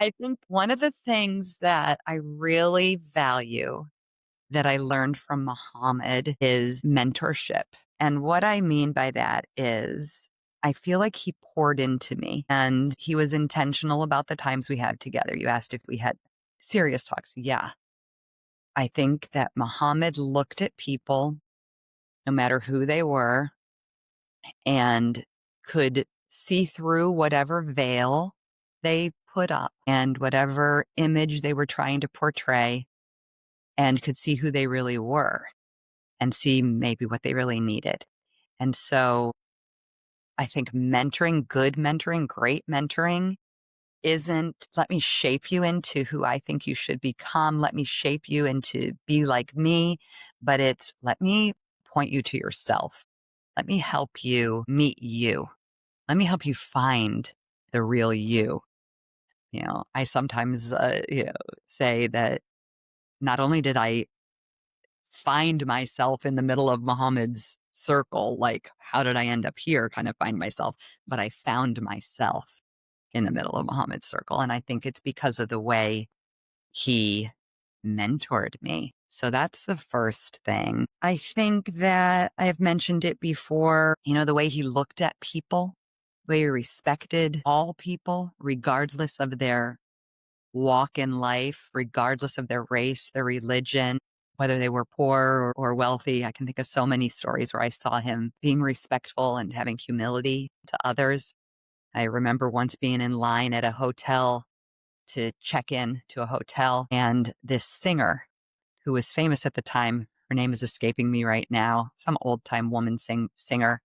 I think one of the things that I really value that I learned from Muhammad is mentorship. And what I mean by that is I feel like he poured into me and he was intentional about the times we had together. You asked if we had serious talks. Yeah. I think that Muhammad looked at people, no matter who they were, and could see through whatever veil they put up and whatever image they were trying to portray and could see who they really were and see maybe what they really needed. And so I think mentoring, good mentoring, great mentoring isn't let me shape you into who I think you should become. Let me shape you into be like me, but it's let me point you to yourself. Let me help you meet you. Let me help you find the real you. I sometimes, say that not only did I find myself in the middle of Muhammad's circle, like, how did I end up here? Kind of find myself, but I found myself in the middle of Muhammad's circle. And I think it's because of the way he mentored me. So that's the first thing. I think that I've mentioned it before, the way he looked at people, the way he respected all people, regardless of their walk in life, regardless of their race, their religion, whether they were poor or wealthy. I can think of so many stories where I saw him being respectful and having humility to others. I remember once being in line at a hotel to check in to a hotel, and this singer who was famous at the time, her name is escaping me right now, some old time woman singer,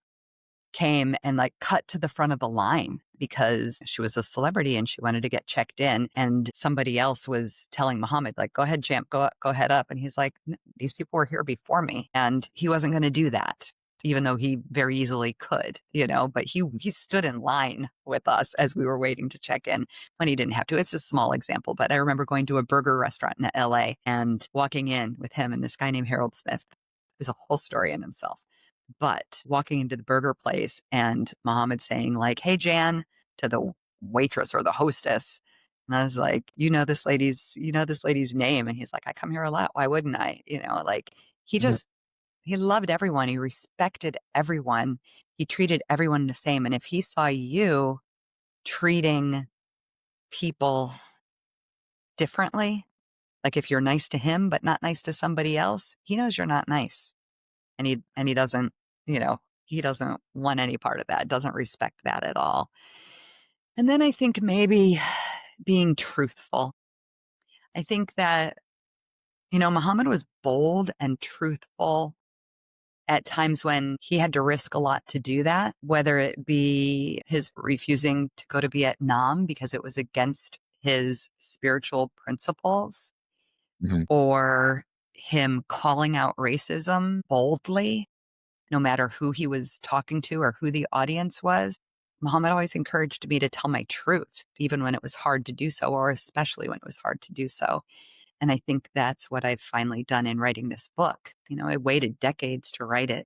came and like cut to the front of the line because she was a celebrity and she wanted to get checked in. And somebody else was telling Muhammad, like, go ahead, champ, go ahead up. And he's like, these people were here before me. And he wasn't going to do that, even though he very easily could, but he stood in line with us as we were waiting to check in when he didn't have to. It's a small example, but I remember going to a burger restaurant in LA and walking in with him and this guy named Harold Smith. There's a whole story in himself. But walking into the burger place and Muhammad saying like, hey, Jan, to the waitress or the hostess. And I was like, this lady's name. And he's like, I come here a lot. Why wouldn't I? Like he Mhm. just, he loved everyone. He respected everyone. He treated everyone the same. And if he saw you treating people differently, like if you're nice to him, but not nice to somebody else, he knows you're not nice. And he doesn't, he doesn't want any part of that, doesn't respect that at all. And then I think maybe being truthful. I think that, Muhammad was bold and truthful at times when he had to risk a lot to do that, whether it be his refusing to go to Vietnam because it was against his spiritual principles, Mhm. or him calling out racism boldly no matter who he was talking to or who the audience was. Muhammad always encouraged me to tell my truth, even when it was hard to do so, or especially when it was hard to do so. And I think that's what I've finally done in writing this book. I waited decades to write it.